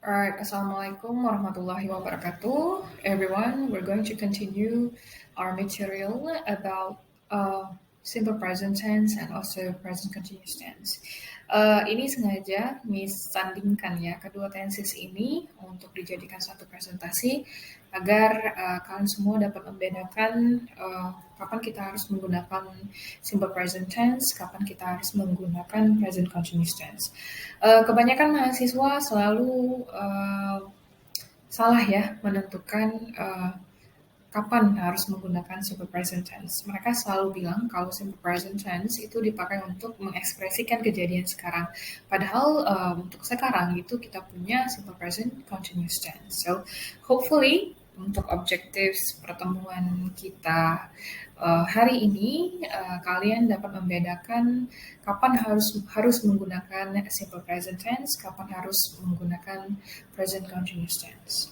Alright, Assalamualaikum warahmatullahi wabarakatuh. Everyone, we're going to continue our material about simple present tense and also present continuous tense. Ini sengaja Miss sandingkan ya kedua tenses ini untuk dijadikan satu presentasi agar kalian semua dapat membedakan kapan kita harus menggunakan simple present tense, kapan kita harus menggunakan present continuous tense. Kebanyakan mahasiswa selalu salah ya menentukan kapan harus menggunakan simple present tense. Mereka selalu bilang kalau simple present tense itu dipakai untuk mengekspresikan kejadian sekarang. Padahal untuk sekarang itu kita punya simple present continuous tense. So hopefully untuk objektif pertemuan kita hari ini kalian dapat membedakan kapan harus menggunakan simple present tense, kapan harus menggunakan present continuous tense.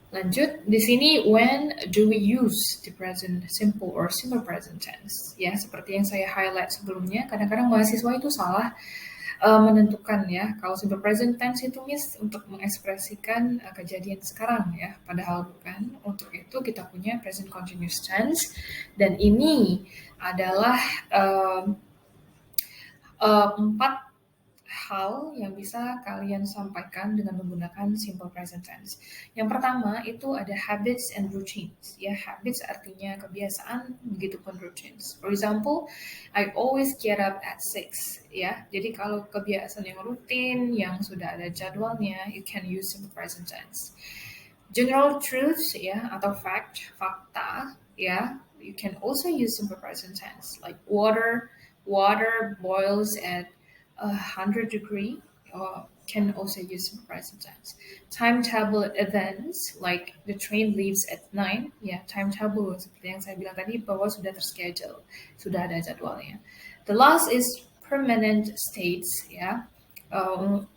Lanjut, di sini when do we use the present simple or simple present tense? Ya, seperti yang saya highlight sebelumnya, kadang-kadang mahasiswa itu salah menentukan ya, kalau simple present tense itu untuk mengekspresikan kejadian sekarang ya, padahal bukan. Untuk itu kita punya present continuous tense, dan ini adalah 4 hal yang bisa kalian sampaikan dengan menggunakan simple present tense. Yang pertama itu ada habits and routines. Ya, habits artinya kebiasaan, begitupun routines. For example, I always get up at 6. Ya, jadi kalau kebiasaan yang rutin, yang sudah ada jadwalnya, you can use simple present tense. General truths ya atau fakta ya, you can also use simple present tense like water boils at 100 degree, or can also use simple present tense. Timetable events like the train leaves at 9, ya timetable seperti yang saya bilang tadi bahwa sudah terschedule, sudah ada jadwalnya. The last is permanent states, ya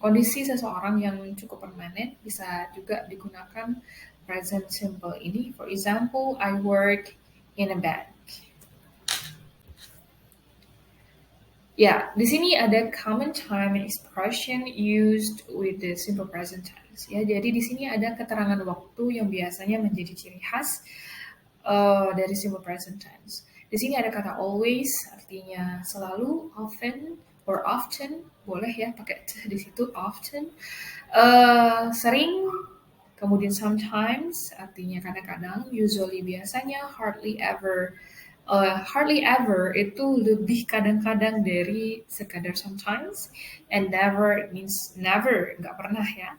kondisi seseorang yang cukup permanen bisa juga digunakan present simple ini. For example, I work in a bank. Ya, di sini ada common time and expression used with the simple present tense. Ya, jadi di sini ada keterangan waktu yang biasanya menjadi ciri khas dari simple present tense. Di sini ada kata always, artinya selalu, often, or often, boleh ya pakai di situ often. Sering, kemudian sometimes, artinya kadang-kadang, usually biasanya, hardly ever. Hardly ever itu lebih kadang-kadang dari sekadar sometimes, and never means never, nggak pernah ya.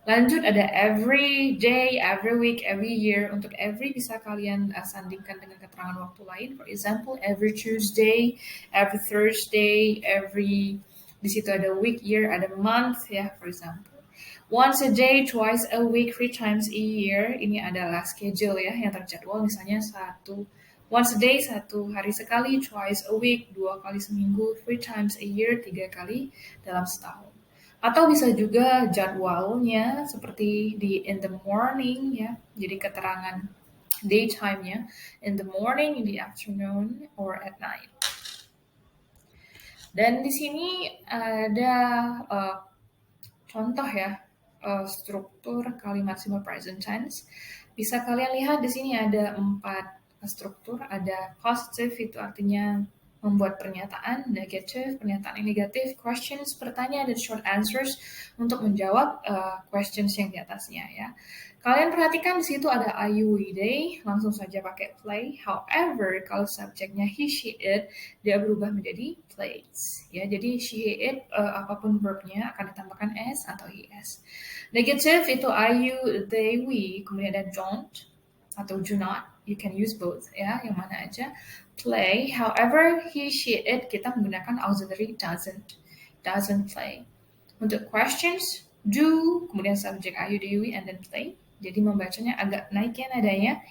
Lanjut ada every day, every week, every year. Untuk every bisa kalian sandingkan dengan keterangan waktu lain. For example, every Tuesday, every Thursday, every, di situ ada week, year, ada month ya, for example. Once a day, twice a week, 3 times a year. Ini adalah schedule ya yang terjadwal, misalnya once a day, 1 hari sekali, twice a week, 2 kali seminggu, 3 times a year, 3 kali dalam setahun. Atau bisa juga jadwalnya seperti di in the morning ya, jadi keterangan daytime-nya, in the morning, in the afternoon, or at night. Dan di sini ada contoh ya, struktur kalimat simple present tense. Bisa kalian lihat di sini ada 4 struktur. Ada positive, itu artinya membuat pernyataan, negative, pernyataan yang negatif, questions, pertanyaan, dan short answers untuk menjawab questions yang di atasnya ya. Kalian perhatikan di situ ada I, you, we, they, langsung saja pakai play. However, kalau subjeknya he, she, it, dia berubah menjadi plays. Ya, jadi she, he, it, apapun verbnya akan ditambahkan s atau es. Negative itu I, you, they, we, kemudian ada don't atau do not. You can use both ya, yang mana aja. Play, however, he, she, it, kita menggunakan auxiliary doesn't play. Untuk questions, do, kemudian subjek I, you, they, we, and then play. Jadi membacanya agak naikin nadanya.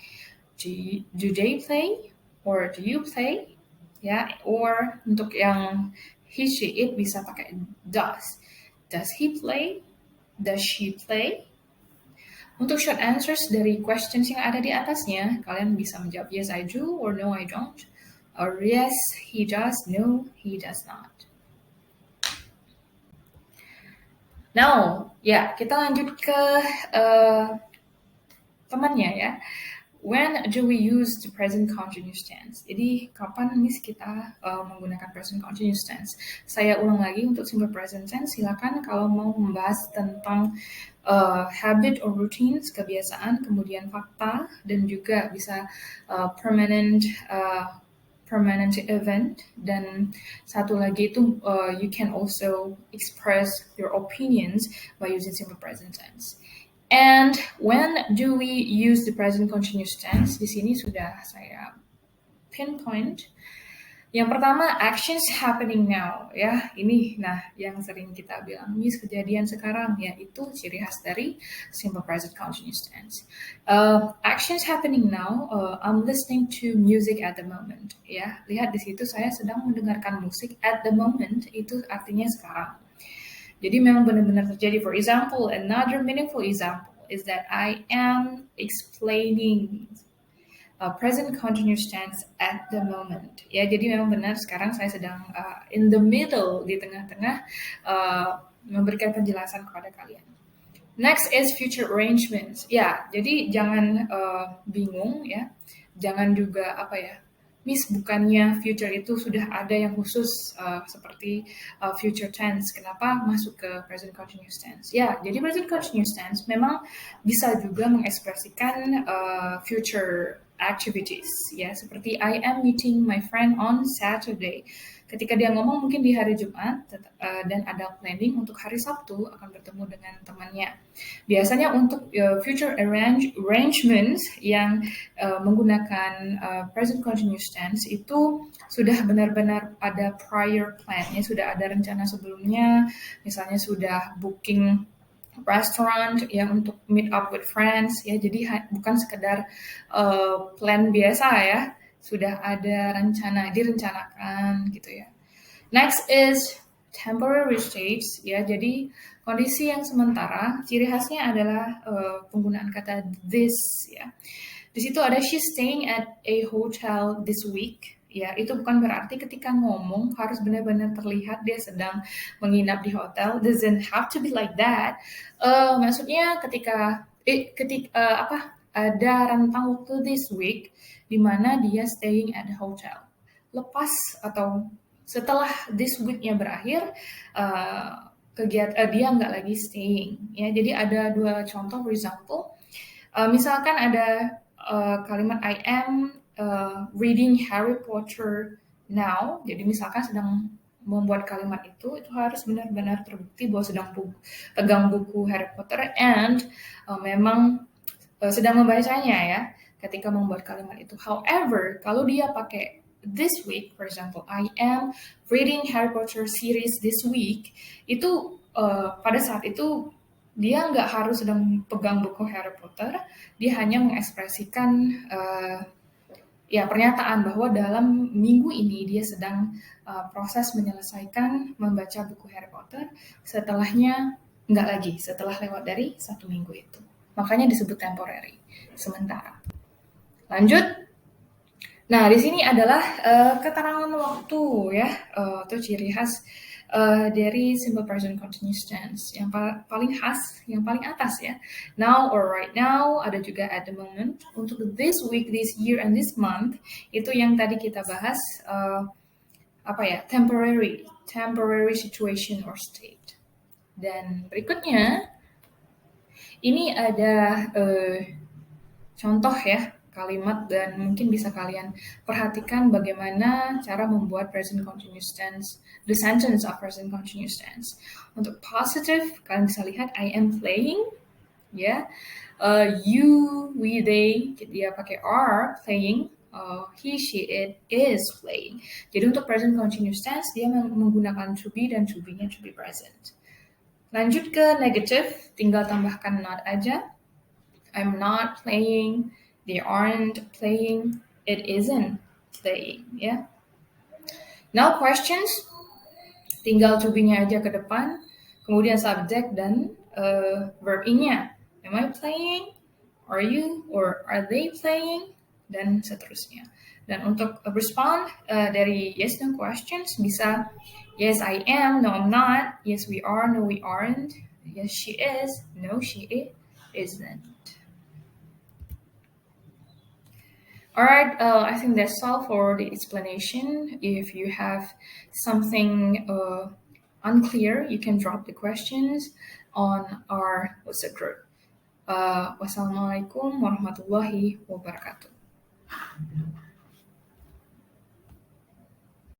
Do they play? Or do you play? Ya, or untuk yang he, she, it bisa pakai does. Does he play? Does she play? Untuk short answers dari questions yang ada di atasnya, kalian bisa menjawab yes I do or no I don't. Or yes he does, no he does not. Now, Ya, kita lanjut ke temannya ya. When do we use the present continuous tense? Jadi kapan Miss kita menggunakan present continuous tense? Saya ulang lagi untuk simple present tense. Silakan kalau mau membahas tentang habit or routines, kebiasaan, kemudian fakta, dan juga bisa permanent event, dan satu lagi itu you can also express your opinions by using simple present tense. And when do we use the present continuous tense? Di sini sudah saya pinpoint. Yang pertama, actions happening now, ya. Ini, nah, yang sering kita bilang, Miss, kejadian sekarang, ya, itu ciri khas dari simple present continuous tense. Actions happening now, I'm listening to music at the moment, ya. Lihat di situ, saya sedang mendengarkan musik at the moment, itu artinya sekarang. Jadi memang benar-benar terjadi. For example, another meaningful example is that I am explaining present continuous tense at the moment. Ya, jadi memang benar sekarang saya sedang in the middle, di tengah-tengah memberikan penjelasan kepada kalian. Next is future arrangements. Ya, jadi jangan bingung ya. Jangan juga apa ya, Miss, bukannya future itu sudah ada yang khusus seperti future tense. Kenapa masuk ke present continuous tense? Ya, jadi present continuous tense memang bisa juga mengekspresikan future activities. Ya, seperti I am meeting my friend on Saturday. Ketika dia ngomong mungkin di hari Jumat dan ada planning untuk hari Sabtu akan bertemu dengan temannya. Biasanya untuk future arrangements yang menggunakan present continuous tense itu sudah benar-benar ada prior plan, ya, sudah ada rencana sebelumnya, misalnya sudah booking restaurant ya untuk meet up with friends ya, jadi bukan sekedar plan biasa ya, sudah ada rencana, direncanakan gitu ya. Next is temporary states ya, jadi kondisi yang sementara. Ciri khasnya adalah penggunaan kata this ya. Di situ ada she's staying at a hotel this week. Ya, itu bukan berarti ketika ngomong harus benar-benar terlihat dia sedang menginap di hotel. Doesn't have to be like that. Maksudnya ketika ada rentang waktu this week di mana dia staying at the hotel. Lepas atau setelah this week-nya berakhir, dia nggak lagi staying. Ya, jadi ada dua contoh. For example, misalkan ada kalimat I am reading Harry Potter now. Jadi misalkan sedang membuat kalimat itu harus benar-benar terbukti bahwa sedang pegang buku Harry Potter and memang sedang membacanya ya ketika membuat kalimat itu. However, kalau dia pakai this week, for example, I am reading Harry Potter series this week, itu pada saat itu dia nggak harus sedang pegang buku Harry Potter, dia hanya mengekspresikan pernyataan bahwa dalam minggu ini dia sedang proses menyelesaikan membaca buku Harry Potter, setelahnya nggak lagi, setelah lewat dari 1 minggu itu. Makanya disebut temporary, sementara. Lanjut. Nah, di sini adalah keterangan waktu ya, atau ciri khas dari simple present continuous tense yang paling khas, yang paling atas ya. Now or right now, ada juga at the moment. Untuk this week, this year, and this month, itu yang tadi kita bahas temporary situation or state. Dan berikutnya, ini ada contoh ya, kalimat, dan mungkin bisa kalian perhatikan bagaimana cara membuat present continuous tense, the sentence of present continuous tense. Untuk positive, kalian bisa lihat I am playing, ya. You, we, they, dia pakai are, playing. He, she, it is playing. Jadi untuk present continuous tense, dia menggunakan to be dan to be-nya to be present. Lanjut ke negative, tinggal tambahkan not aja. I'm not playing. They aren't playing. It isn't playing. Yeah. Now questions. Tinggal to be-nya aja ke depan. Kemudian subject dan verb ing-nya. Am I playing? Are you? Or are they playing? Dan seterusnya. Dan untuk respond dari yes no questions bisa yes I am, no I'm not, yes we are, no we aren't, Yes, she is. No, she isn't. All right, I think that's all for the explanation. If you have something unclear, you can drop the questions on our WhatsApp group. Wassalamualaikum warahmatullahi wabarakatuh.